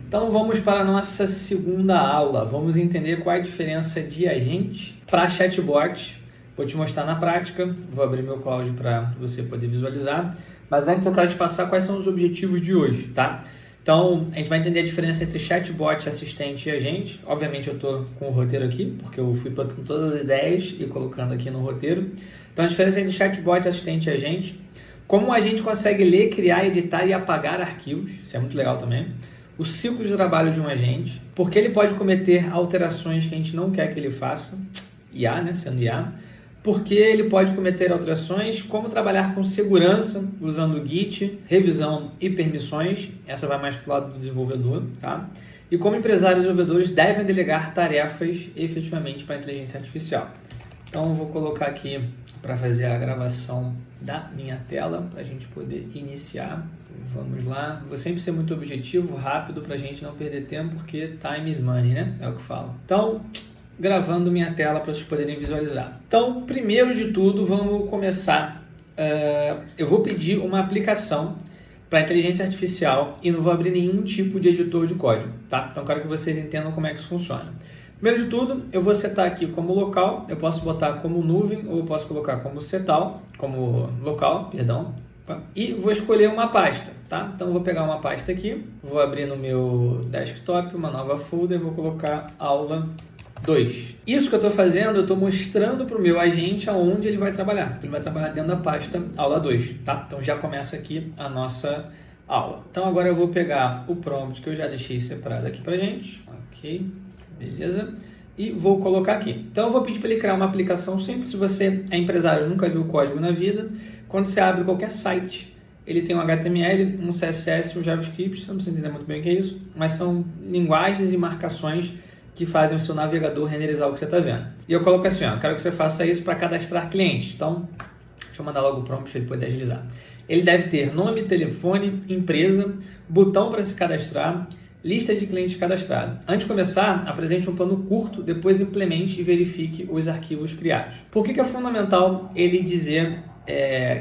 Então vamos para a nossa segunda aula. Vamos entender qual é a diferença de agente para chatbot. Vou te mostrar na prática, vou abrir meu Cloud para você poder visualizar. Mas antes eu quero te passar quais são os objetivos de hoje, tá? Então a gente vai entender a diferença entre chatbot, assistente e agente. Obviamente eu estou com o roteiro aqui, porque eu fui plantando todas as ideias e colocando aqui no roteiro. Então a diferença entre chatbot, assistente e agente. Como a gente consegue ler, criar, editar e apagar arquivos, isso é muito legal também. O ciclo de trabalho de um agente, porque ele pode cometer alterações que a gente não quer que ele faça, IA, né, sendo IA, porque ele pode cometer alterações, como trabalhar com segurança, usando Git, revisão e permissões, essa vai mais para o lado do desenvolvedor, tá? E como empresários e desenvolvedores devem delegar tarefas efetivamente para a inteligência artificial. Então eu vou colocar aqui para fazer a gravação da minha tela, para a gente poder iniciar. Vamos lá. Vou sempre ser muito objetivo, rápido, para a gente não perder tempo, porque time is money, né? É o que falo. Então, gravando minha tela para vocês poderem visualizar. Então, primeiro de tudo, vamos começar. Eu vou pedir uma aplicação para inteligência artificial e não vou abrir nenhum tipo de editor de código, tá? Então, quero que vocês entendam como é que isso funciona. Primeiro de tudo, eu vou setar aqui como local, eu posso botar como nuvem ou eu posso colocar como setal, como local, perdão, e vou escolher uma pasta, tá? Então eu vou pegar uma pasta aqui, vou abrir no meu desktop uma nova folder, vou colocar aula 2. Isso que eu estou fazendo, eu estou mostrando para o meu agente aonde ele vai trabalhar. Ele vai trabalhar dentro da pasta aula 2, tá? Então já começa aqui a nossa aula. Então agora eu vou pegar o prompt que eu já deixei separado aqui para gente, ok? Beleza? E vou colocar aqui. Então eu vou pedir para ele criar uma aplicação simples. Se você é empresário e nunca viu código na vida, quando você abre qualquer site, ele tem um HTML, um CSS, um JavaScript, você não precisa entender muito bem o que é isso, mas são linguagens e marcações que fazem o seu navegador renderizar o que você está vendo. E eu coloco assim, ó, quero que você faça isso para cadastrar clientes. Então, deixa eu mandar logo o prompt para ele poder agilizar. Ele deve ter nome, telefone, empresa, botão para se cadastrar, lista de clientes cadastrados. Antes de começar, apresente um plano curto, depois implemente e verifique os arquivos criados. Por que é fundamental ele dizer,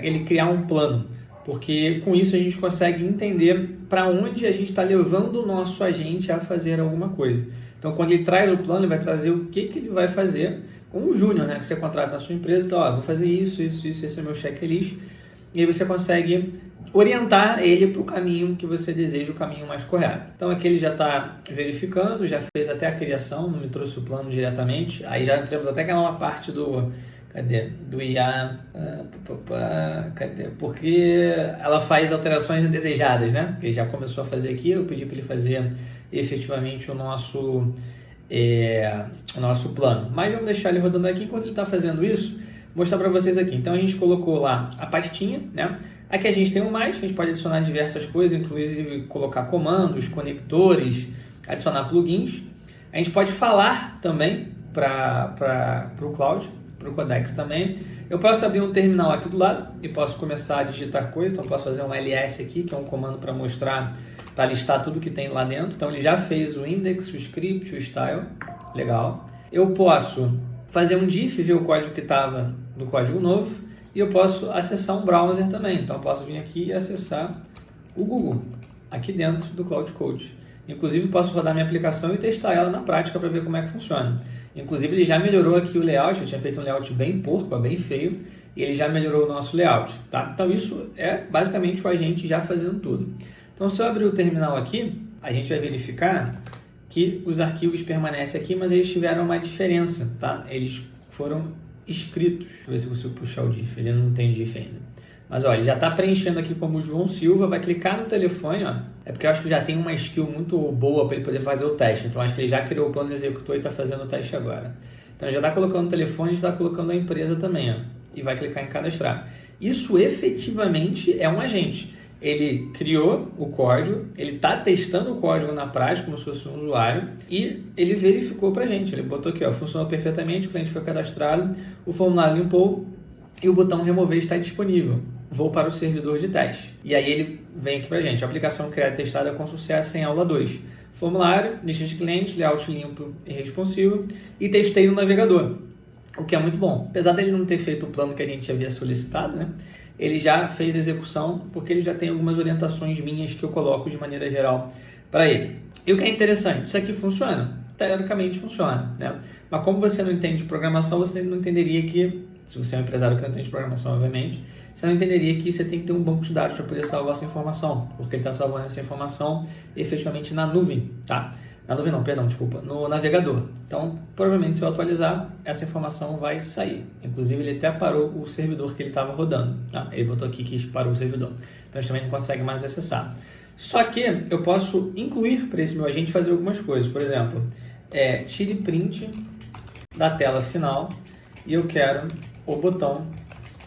ele criar um plano? Porque com isso a gente consegue entender para onde a gente está levando o nosso agente a fazer alguma coisa. Então, quando ele traz o plano, ele vai trazer o que ele vai fazer com o júnior, né, que você contrata na sua empresa. Então, vou fazer isso, esse é meu checklist. E aí você consegue orientar ele para o caminho que você deseja, o caminho mais correto. Então aqui ele já está verificando, já fez até a criação, não me trouxe o plano diretamente. Aí já entramos até aquela parte do IA, porque ela faz alterações indesejadas, né? Ele já começou a fazer aqui, eu pedi para ele fazer efetivamente o nosso plano. Mas vamos deixar ele rodando aqui enquanto ele está fazendo isso, mostrar para vocês aqui. Então a gente colocou lá a pastinha, né? Aqui a gente tem um mais, que a gente pode adicionar diversas coisas, inclusive colocar comandos, conectores, adicionar plugins. A gente pode falar também para o Cloud, para o Codex também. Eu posso abrir um terminal aqui do lado e posso começar a digitar coisas. Então posso fazer um ls aqui, que é um comando para mostrar, para listar tudo que tem lá dentro. Então ele já fez o index, o script, o style, legal. Eu posso fazer um diff, ver o código que estava do código novo. E eu posso acessar um browser também. Então eu posso vir aqui e acessar o Google, aqui dentro do Cloud Code. Inclusive posso rodar minha aplicação e testar ela na prática para ver como é que funciona. Inclusive ele já melhorou aqui o layout, eu tinha feito um layout bem porco, bem feio, e ele já melhorou o nosso layout. Tá? Então isso é basicamente o agente já fazendo tudo. Então se eu abrir o terminal aqui, a gente vai verificar que os arquivos permanecem aqui, mas eles tiveram uma diferença, tá? Eles foram escritos. Deixa eu ver se eu consigo puxar o diff, ele não tem diff ainda. Mas olha, ele já está preenchendo aqui como João Silva, vai clicar no telefone, ó. É porque eu acho que já tem uma skill muito boa para ele poder fazer o teste. Então acho que ele já criou o plano, executou e está fazendo o teste agora. Então já está colocando o telefone e está colocando a empresa também, ó. E vai clicar em cadastrar. Isso efetivamente é um agente. Ele criou o código, ele está testando o código na prática, como se fosse um usuário, e ele verificou para a gente. Ele botou aqui, ó, funcionou perfeitamente, o cliente foi cadastrado, o formulário limpou e o botão remover está disponível. Vou para o servidor de teste. E aí ele vem aqui para a gente. A aplicação criada e testada com sucesso em aula 2. Formulário, lista de clientes, layout limpo e responsivo, e testei no navegador, o que é muito bom. Apesar dele não ter feito o plano que a gente havia solicitado, né? Ele já fez a execução, porque ele já tem algumas orientações minhas que eu coloco de maneira geral para ele. E o que é interessante, isso aqui funciona, teoricamente funciona, né? Mas como você não entende de programação, você não entenderia que, se você é um empresário que não entende de programação, obviamente, você não entenderia que você tem que ter um banco de dados para poder salvar essa informação, porque ele está salvando essa informação efetivamente na nuvem, tá? Na nuvem não, perdão, desculpa, no navegador. Então, provavelmente, se eu atualizar, essa informação vai sair. Inclusive, ele até parou o servidor que ele estava rodando. Tá? Ele botou aqui que parou o servidor. Então, a gente também não consegue mais acessar. Só que eu posso incluir para esse meu agente fazer algumas coisas. Por exemplo, tire print da tela final e eu quero o botão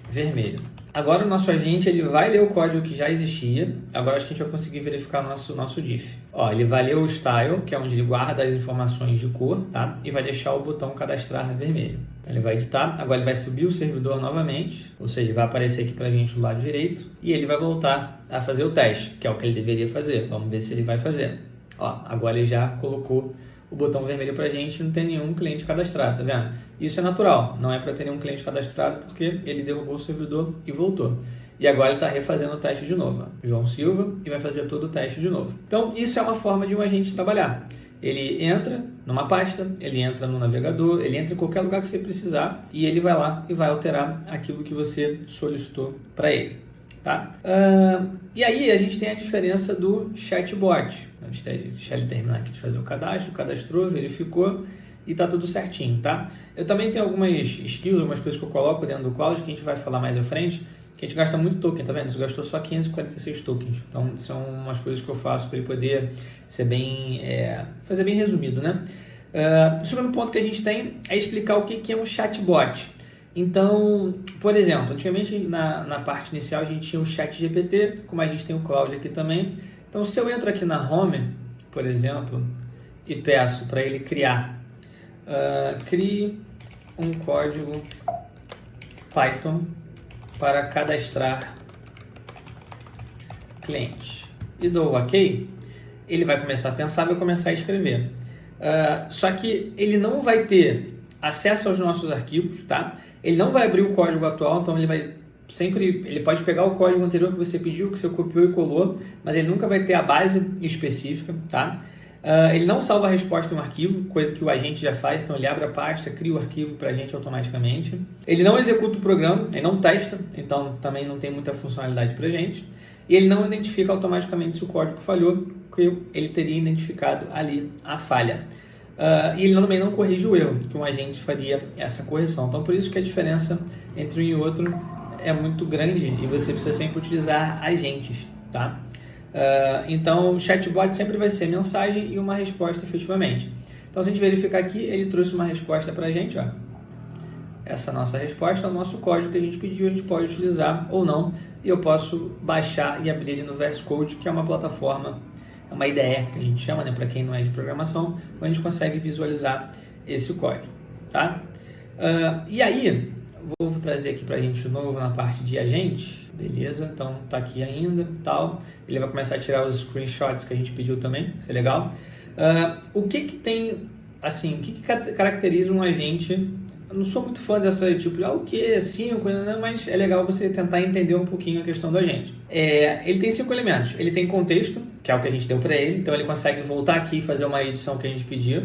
vermelho. Agora o nosso agente ele vai ler o código que já existia. Agora acho que a gente vai conseguir verificar nosso diff. Ó, ele vai ler o style, que é onde ele guarda as informações de cor, tá? E vai deixar o botão cadastrar vermelho. Então, ele vai editar, agora ele vai subir o servidor novamente, ou seja, vai aparecer aqui pra gente do lado direito, e ele vai voltar a fazer o teste, que é o que ele deveria fazer. Vamos ver se ele vai fazer. Ó, agora ele já colocou o botão vermelho pra gente, não tem nenhum cliente cadastrado, tá vendo? Isso é natural, não é para ter nenhum cliente cadastrado porque ele derrubou o servidor e voltou. E agora ele está refazendo o teste de novo. Ó. João Silva e vai fazer todo o teste de novo. Então, isso é uma forma de um agente trabalhar. Ele entra numa pasta, ele entra no navegador, ele entra em qualquer lugar que você precisar e ele vai lá e vai alterar aquilo que você solicitou para ele. Tá? E aí a gente tem a diferença do chatbot. Deixa ele terminar aqui de fazer o cadastro, cadastrou, verificou e tá tudo certinho, tá? Eu também tenho algumas skills, algumas coisas que eu coloco dentro do cloud, que a gente vai falar mais à frente, que a gente gasta muito token, tá vendo? Isso gastou só 546 tokens. Então, são umas coisas que eu faço para ele poder ser bem, fazer bem resumido, né? O segundo ponto que a gente tem é explicar o que é um chatbot. Então, por exemplo, antigamente na parte inicial a gente tinha o ChatGPT, como a gente tem o Cloud aqui também. Então, se eu entro aqui na Home, por exemplo, e peço para ele criar, crie um código Python para cadastrar clientes e dou OK, ele vai começar a pensar, vai começar a escrever. Só que ele não vai ter acesso aos nossos arquivos, tá? Ele não vai abrir o código atual, então ele pode pegar o código anterior que você pediu, que você copiou e colou, mas ele nunca vai ter a base específica, tá? Ele não salva a resposta em um arquivo, coisa que o agente já faz, então ele abre a pasta, cria o arquivo para a gente automaticamente. Ele não executa o programa, ele não testa, então também não tem muita funcionalidade para a gente. E ele não identifica automaticamente se o código falhou, porque ele teria identificado ali a falha. E ele também não corrige o erro, que um agente faria essa correção. Então, por isso que a diferença entre um e outro é muito grande e você precisa sempre utilizar agentes, tá? Então, o chatbot sempre vai ser mensagem e uma resposta efetivamente. Então, se a gente verificar aqui, ele trouxe uma resposta para a gente, ó. Essa nossa resposta é o nosso código que a gente pediu, a gente pode utilizar ou não, e eu posso baixar e abrir ele no VS Code, que é uma plataforma, é uma IDE que a gente chama, né, para quem não é de programação, onde a gente consegue visualizar esse código, tá? E aí, vou trazer aqui para a gente de novo na parte de agente, beleza? Então tá aqui ainda, tal. Ele vai começar a tirar os screenshots que a gente pediu também, isso é legal. O que tem, assim, o que caracteriza um agente? Eu não sou muito fã dessa, tipo, o que? 5, né? Mas é legal você tentar entender um pouquinho a questão do agente. Ele tem 5 elementos. Ele tem contexto, que é o que a gente deu para ele, então ele consegue voltar aqui e fazer uma edição que a gente pediu.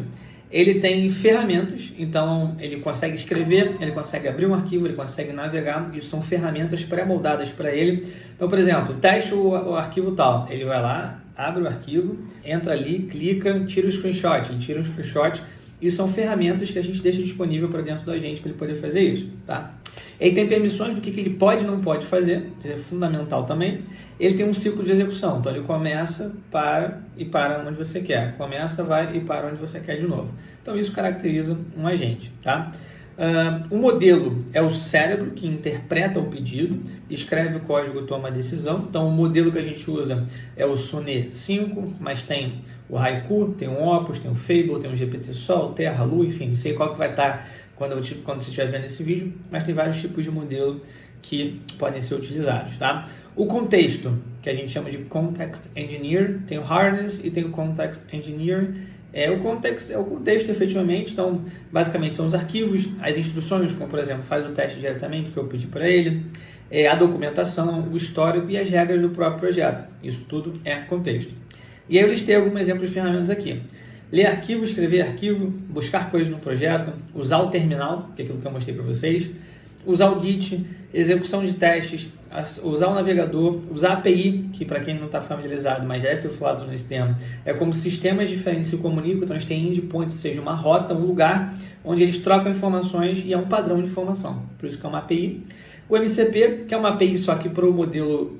Ele tem ferramentas, então ele consegue escrever, ele consegue abrir um arquivo, ele consegue navegar, e são ferramentas pré-moldadas para ele. Então, por exemplo, teste o arquivo tal, ele vai lá, abre o arquivo, entra ali, clica, tira o screenshot, ele tira um screenshot, e são ferramentas que a gente deixa disponível para dentro do agente para ele poder fazer isso, tá? Ele tem permissões do que ele pode e não pode fazer, que é fundamental também. Ele tem um ciclo de execução, então ele começa, para e para onde você quer. Começa, vai e para onde você quer de novo. Então isso caracteriza um agente, tá? O modelo é o cérebro que interpreta o pedido, escreve o código, toma a decisão. Então o modelo que a gente usa é o Sonnet 5, mas tem o Haiku, tem o Opus, tem o Fable, tem o GPT-Sol, Terra, Lu, enfim, não sei qual que vai estar quando você estiver vendo esse vídeo, mas tem vários tipos de modelo que podem ser utilizados, tá? O contexto, que a gente chama de Context Engineer, tem o Harness e tem o Context Engineer. O contexto efetivamente, então basicamente são os arquivos, as instruções, como por exemplo, faz o teste diretamente que eu pedi para ele, a documentação, o histórico e as regras do próprio projeto. Isso tudo é contexto. E aí eu listei alguns exemplos de ferramentas aqui. Ler arquivo, escrever arquivo, buscar coisas no projeto, usar o terminal, que é aquilo que eu mostrei para vocês, usar o Git, execução de testes, usar o navegador, usar a API, que para quem não está familiarizado, mas deve ter falado nesse tema, é como sistemas diferentes se comunicam, então a gente tem endpoints, ou seja, uma rota, um lugar onde eles trocam informações e é um padrão de informação, por isso que é uma API. O MCP, que é uma API só que para o modelo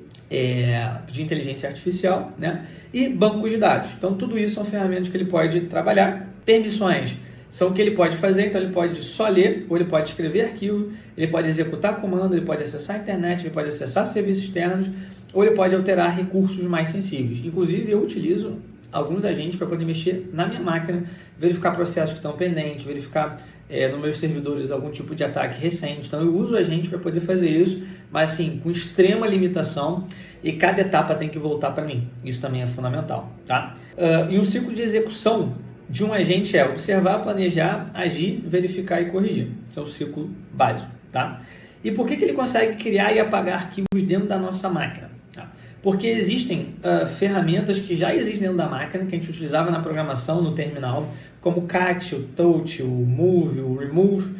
de inteligência artificial, né? E bancos de dados. Então, tudo isso são ferramentas que ele pode trabalhar. Permissões são o que ele pode fazer, então ele pode só ler, ou ele pode escrever arquivo, ele pode executar comando, ele pode acessar a internet, ele pode acessar serviços externos, ou ele pode alterar recursos mais sensíveis. Inclusive, eu utilizo alguns agentes para poder mexer na minha máquina, verificar processos que estão pendentes, verificar nos meus servidores algum tipo de ataque recente. Então, eu uso o agente para poder fazer isso, mas assim, com extrema limitação, e cada etapa tem que voltar para mim. Isso também é fundamental, tá? E um ciclo de execução de um agente é observar, planejar, agir, verificar e corrigir. Esse é o ciclo básico, tá? E por que ele consegue criar e apagar arquivos dentro da nossa máquina? Tá? Porque existem ferramentas que já existem dentro da máquina, que a gente utilizava na programação, no terminal, como o cat, o touch, o move, o remove,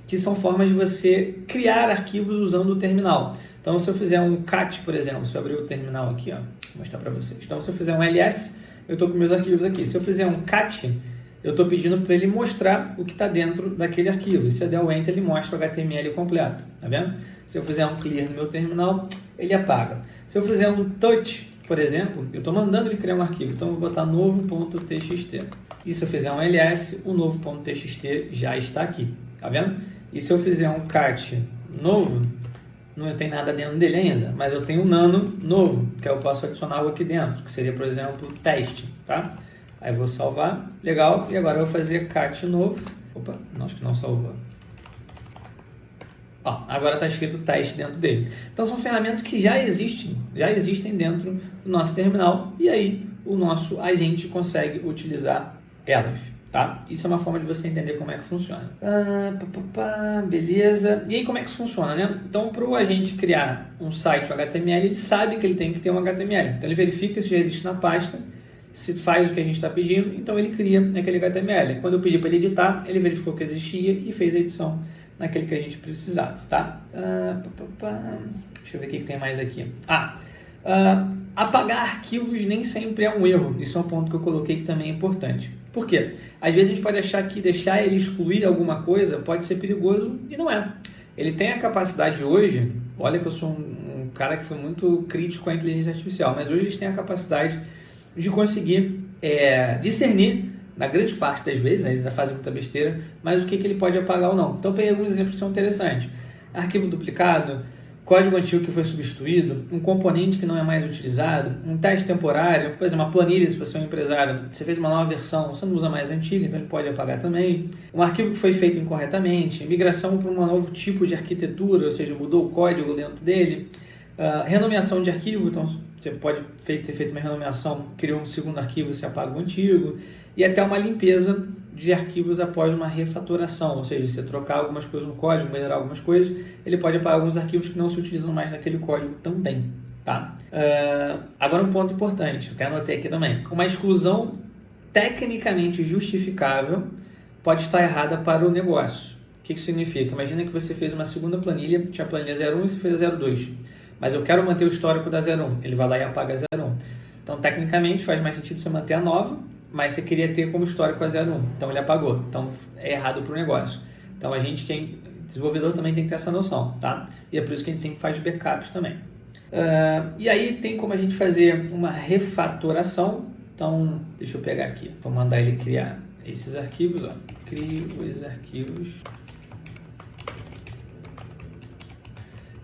que são formas de você criar arquivos usando o terminal. Então, se eu fizer um cat, por exemplo, se eu abrir o terminal aqui, ó, vou mostrar para vocês. Então, se eu fizer um ls, eu estou com meus arquivos aqui. Se eu fizer um cat, eu estou pedindo para ele mostrar o que está dentro daquele arquivo. E se eu der o enter, ele mostra o HTML completo. Tá vendo? Se eu fizer um clear no meu terminal, ele apaga. Se eu fizer um touch, por exemplo, eu estou mandando ele criar um arquivo. Então, eu vou botar novo.txt. E se eu fizer um ls, o novo.txt já está aqui. Tá vendo? E se eu fizer um cat novo, não tem nada dentro dele ainda, mas eu tenho um nano novo, que eu posso adicionar algo aqui dentro, que seria, por exemplo, teste, tá? Aí eu vou salvar, legal, e agora eu vou fazer cat novo. Opa, não, acho que não salvou. Ó, agora está escrito teste dentro dele. Então são ferramentas que já existem dentro do nosso terminal, e aí o nosso agente consegue utilizar elas. Tá? Isso é uma forma de você entender como é que funciona. Beleza. E aí como é que isso funciona, né? Então, para o agente criar um site HTML, ele sabe que ele tem que ter um HTML. Então, ele verifica se já existe na pasta, se faz o que a gente está pedindo, então ele cria aquele HTML. Quando eu pedi para ele editar, ele verificou que existia e fez a edição naquele que a gente precisava, tá? Deixa eu ver o que tem mais aqui. Apagar arquivos nem sempre é um erro. Isso é um ponto que eu coloquei que também é importante. Por quê? Às vezes a gente pode achar que deixar ele excluir alguma coisa pode ser perigoso e não é. Ele tem a capacidade hoje, olha que eu sou um cara que foi muito crítico à inteligência artificial, mas hoje eles têm a capacidade de conseguir discernir, na grande parte das vezes, né, eles ainda fazem muita besteira, mas o que ele pode apagar ou não. Então, peguei alguns exemplos que são interessantes. Arquivo duplicado, código antigo que foi substituído, um componente que não é mais utilizado, um teste temporário, por exemplo, uma planilha, se você é um empresário, você fez uma nova versão, você não usa mais a antiga, então ele pode apagar também. Um arquivo que foi feito incorretamente, migração para um novo tipo de arquitetura, ou seja, mudou o código dentro dele. Renomeação de arquivo, então você pode ter feito uma renomeação, criou um segundo arquivo, você apaga o antigo. E até uma limpeza de arquivos após uma refatoração, ou seja, você trocar algumas coisas no código, melhorar algumas coisas, ele pode apagar alguns arquivos que não se utilizam mais naquele código também, tá? Agora um ponto importante, até anotei aqui também. Uma exclusão tecnicamente justificável pode estar errada para o negócio. O que isso significa? Imagina que você fez uma segunda planilha, tinha a planilha 01 e você fez a 02. Mas eu quero manter o histórico da 01. Ele vai lá e apaga a 01. Então, tecnicamente, faz mais sentido você manter a nova, mas você queria ter como histórico a 01. Então, ele apagou. Então, é errado para o negócio. Então, a gente, quem desenvolvedor, também tem que ter essa noção, tá? E é por isso que a gente sempre faz backups também. E aí, tem como a gente fazer uma refatoração. Então, deixa eu pegar aqui. Vou mandar ele criar esses arquivos. Ó. Crio os arquivos.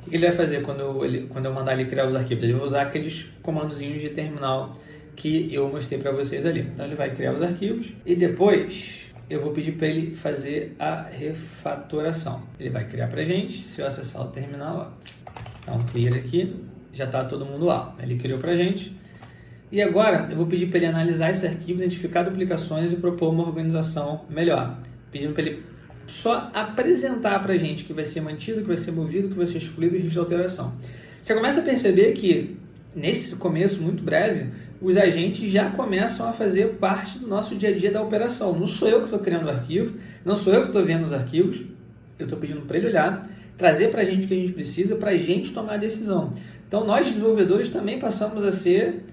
O que ele vai fazer quando eu mandar ele criar os arquivos? Ele vai usar aqueles comandozinhos de terminal que eu mostrei para vocês ali. Então, ele vai criar os arquivos e depois eu vou pedir para ele fazer a refatoração. Ele vai criar para a gente. Se eu acessar o terminal, ó, dá um clear aqui, já está todo mundo lá. Ele criou para a gente. E agora eu vou pedir para ele analisar esse arquivo, identificar duplicações e propor uma organização melhor. Pedindo para ele só apresentar para a gente que vai ser mantido, que vai ser movido, que vai ser excluído e risco de alteração. Você começa a perceber que, nesse começo muito breve, os agentes já começam a fazer parte do nosso dia a dia da operação. Não sou eu que estou criando o arquivo, não sou eu que estou vendo os arquivos, eu estou pedindo para ele olhar, trazer para a gente o que a gente precisa, para a gente tomar a decisão. Então, nós desenvolvedores também passamos a ser,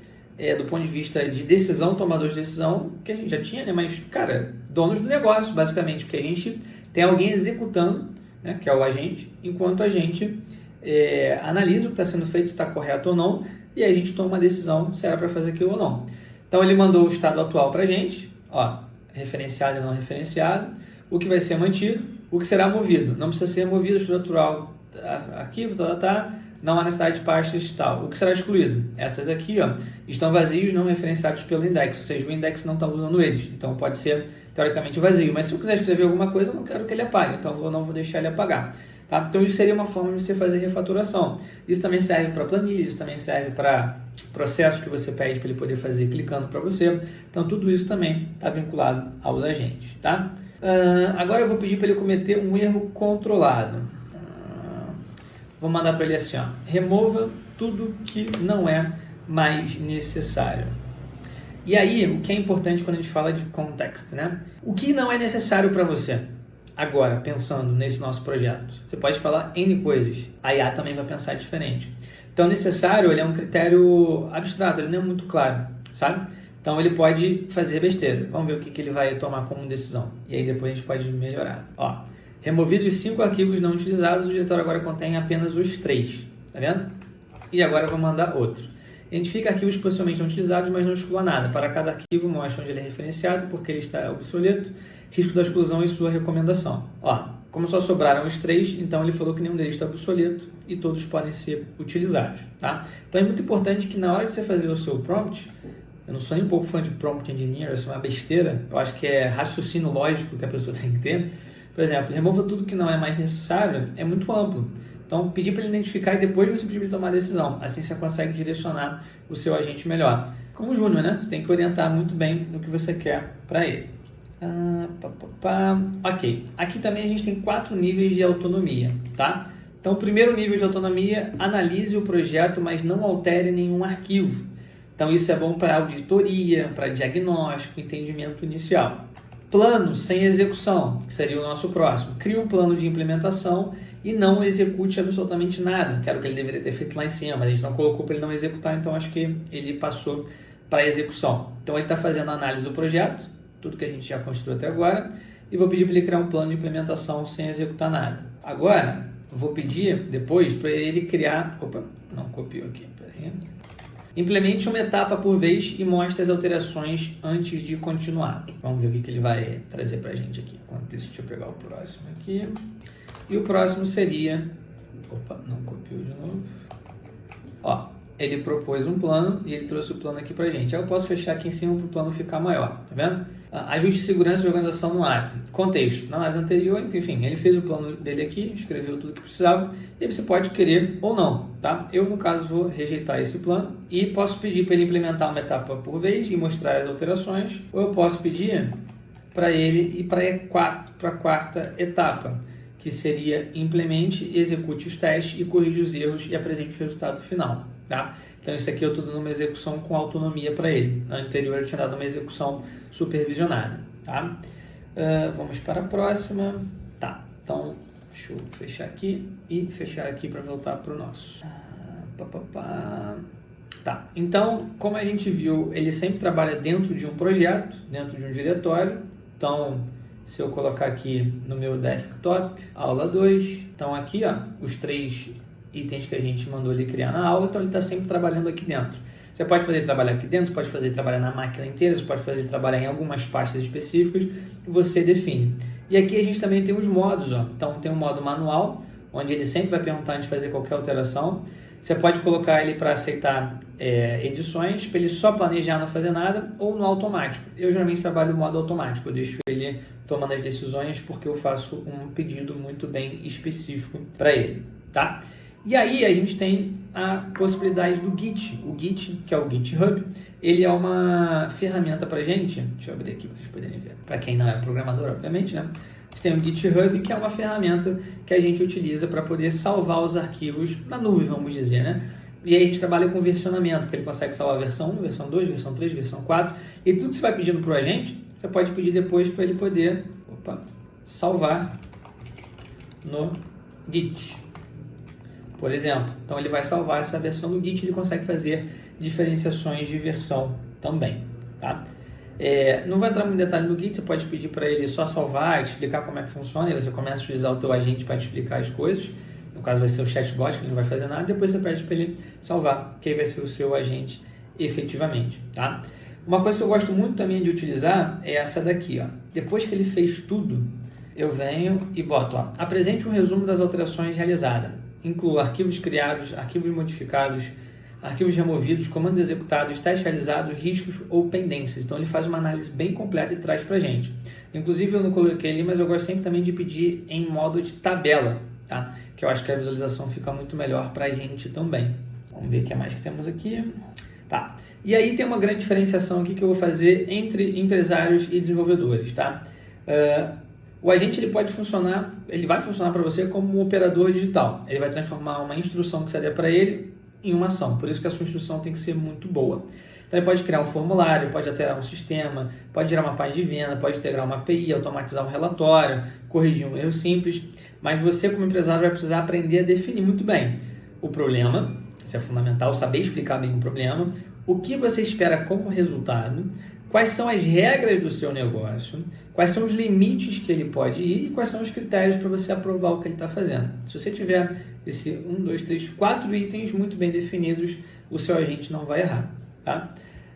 do ponto de vista de decisão, tomadores de decisão, que a gente já tinha, né? Mas, cara, donos do negócio, basicamente, porque a gente tem alguém executando, né? Que é o agente, enquanto a gente analisa o que está sendo feito, se está correto ou não, e a gente toma uma decisão se era para fazer aquilo ou não. Então, ele mandou o estado atual para a gente, ó, referenciado e não referenciado, o que vai ser mantido, o que será movido. Não precisa ser movido, estrutural, arquivo, não há necessidade de pastas e tal. O que será excluído? Essas aqui, ó, estão vazios, não referenciados pelo index, ou seja, o index não está usando eles. Então, pode ser, teoricamente, vazio. Mas se eu quiser escrever alguma coisa, eu não quero que ele apague, então eu não vou deixar ele apagar. Tá? Então, isso seria uma forma de você fazer refaturação. Isso também serve para planilhas, isso também serve para processos que você pede para ele poder fazer clicando para você. Então, tudo isso também está vinculado aos agentes. Tá? Agora, eu vou pedir para ele cometer um erro controlado. Vou mandar para ele assim, ó, remova tudo que não é mais necessário. E aí, o que é importante quando a gente fala de context, né? O que não é necessário para você? Agora, pensando nesse nosso projeto, você pode falar N coisas. A IA também vai pensar diferente. Então, necessário, ele é um critério abstrato, ele não é muito claro, sabe? Então, ele pode fazer besteira. Vamos ver o que ele vai tomar como decisão. E aí, depois a gente pode melhorar. Ó, removido os 5 arquivos não utilizados, o diretório agora contém apenas os 3. Tá vendo? E agora eu vou mandar outro. Identifica arquivos possivelmente não utilizados, mas não exclua nada. Para cada arquivo, mostra onde ele é referenciado, porque ele está obsoleto, risco da exclusão e sua recomendação. Ó, como só sobraram os 3, então ele falou que nenhum deles está obsoleto e todos podem ser utilizados. Tá? Então é muito importante que na hora de você fazer o seu prompt, eu não sou nem um pouco fã de prompt engineer, isso é uma besteira, eu acho que é raciocínio lógico que a pessoa tem que ter. Por exemplo, remova tudo que não é mais necessário, é muito amplo. Então, pedir para ele identificar e depois você pedir para ele tomar a decisão. Assim você consegue direcionar o seu agente melhor. Como júnior, né? Você tem que orientar muito bem no que você quer para ele. Ok. Aqui também a gente tem 4 níveis de autonomia, tá? Então, o primeiro nível de autonomia, analise o projeto, mas não altere nenhum arquivo. Então, isso é bom para auditoria, para diagnóstico, entendimento inicial. Plano sem execução, que seria o nosso próximo. Cria um plano de implementação e não execute absolutamente nada. Que era o que ele deveria ter feito lá em cima, mas a gente não colocou para ele não executar, então acho que ele passou para a execução. Então ele está fazendo a análise do projeto, tudo que a gente já construiu até agora, e vou pedir para ele criar um plano de implementação sem executar nada. Agora, vou pedir depois para ele criar... Opa, não copiou aqui, peraí. Implemente uma etapa por vez e mostre as alterações antes de continuar. Vamos ver o que ele vai trazer para a gente aqui. Enquanto isso, deixa eu pegar o próximo aqui. E o próximo seria... Opa, não copiou de novo. Ó, ele propôs um plano e ele trouxe o plano aqui para a gente. Aí eu posso fechar aqui em cima para o plano ficar maior, tá vendo? Ajuste de segurança e organização no app. Contexto. Na análise anterior, enfim, ele fez o plano dele aqui, escreveu tudo que precisava, e você pode querer ou não, tá? Eu, no caso, vou rejeitar esse plano e posso pedir para ele implementar uma etapa por vez e mostrar as alterações, ou eu posso pedir para ele ir para a quarta etapa, que seria implemente, execute os testes e corrija os erros e apresente o resultado final, tá? Então, isso aqui eu estou dando uma execução com autonomia para ele. Na anterior, eu tinha dado uma execução supervisionada, tá? Vamos para a próxima. Tá, então, deixa eu fechar aqui e fechar aqui para voltar para o nosso. Tá, então, como a gente viu, ele sempre trabalha dentro de um projeto, dentro de um diretório. Então, se eu colocar aqui no meu desktop, aula 2, então aqui, ó, os 3 itens que a gente mandou ele criar na aula, então ele está sempre trabalhando aqui dentro. Você pode fazer ele trabalhar aqui dentro, você pode fazer ele trabalhar na máquina inteira, você pode fazer ele trabalhar em algumas pastas específicas, que você define. E aqui a gente também tem os modos, ó. Então tem um modo manual, onde ele sempre vai perguntar antes de fazer qualquer alteração. Você pode colocar ele para aceitar edições, para ele só planejar, não fazer nada, ou no automático. Eu geralmente trabalho no modo automático, eu deixo ele tomando as decisões porque eu faço um pedido muito bem específico para ele, tá? E aí a gente tem a possibilidade do Git. O Git, que é o GitHub, ele é uma ferramenta para a gente. Deixa eu abrir aqui para vocês poderem ver. Para quem não é programador, obviamente, né? A gente tem o GitHub, que é uma ferramenta que a gente utiliza para poder salvar os arquivos na nuvem, vamos dizer, né? E aí a gente trabalha com versionamento, que ele consegue salvar a versão 1, versão 2, versão 3, versão 4. E tudo que você vai pedindo para o agente, você pode pedir depois para ele poder salvar no Git, por exemplo. Então ele vai salvar essa versão do Git, ele consegue fazer diferenciações de versão também, tá? Não vai entrar muito em detalhe no Git, você pode pedir para ele só salvar, explicar como é que funciona, e você começa a utilizar o teu agente para te explicar as coisas. No caso vai ser o chatbot, que ele não vai fazer nada, depois você pede para ele salvar, que aí vai ser o seu agente efetivamente, tá? Uma coisa que eu gosto muito também de utilizar é essa daqui, ó. Depois que ele fez tudo, eu venho e boto, ó, apresente um resumo das alterações realizadas. Inclua arquivos criados, arquivos modificados, arquivos removidos, comandos executados, testes realizados, riscos ou pendências. Então ele faz uma análise bem completa e traz para a gente. Inclusive eu não coloquei ali, mas eu gosto sempre também de pedir em modo de tabela, tá? Que eu acho que a visualização fica muito melhor para a gente também. Vamos ver o que mais que temos aqui. Tá. E aí tem uma grande diferenciação aqui que eu vou fazer entre empresários e desenvolvedores, tá? O agente ele vai funcionar para você como um operador digital. Ele vai transformar uma instrução que você der para ele em uma ação. Por isso que a sua instrução tem que ser muito boa. Então ele pode criar um formulário, pode alterar um sistema, pode gerar uma página de venda, pode integrar uma API, automatizar um relatório, corrigir um erro simples. Mas você como empresário vai precisar aprender a definir muito bem o problema. Isso é fundamental, saber explicar bem o problema, o que você espera como resultado, quais são as regras do seu negócio, quais são os limites que ele pode ir e quais são os critérios para você aprovar o que ele está fazendo. Se você tiver esse 1, 2, 3, 4 itens muito bem definidos, o seu agente não vai errar, tá?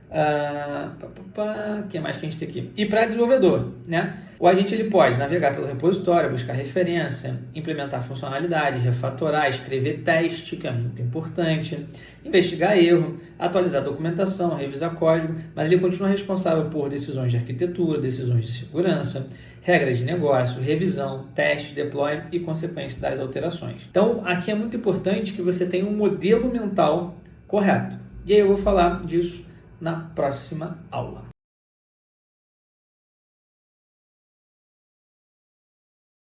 O que mais que a gente tem aqui? E para desenvolvedor, né? O agente ele pode navegar pelo repositório, buscar referência, implementar funcionalidade, refatorar, escrever teste, que é muito importante, investigar erro, atualizar documentação, revisar código, mas ele continua responsável por decisões de arquitetura, decisões de segurança, regras de negócio, revisão, teste, deploy e consequência das alterações. Então, aqui é muito importante que você tenha um modelo mental correto. E aí eu vou falar disso na próxima aula.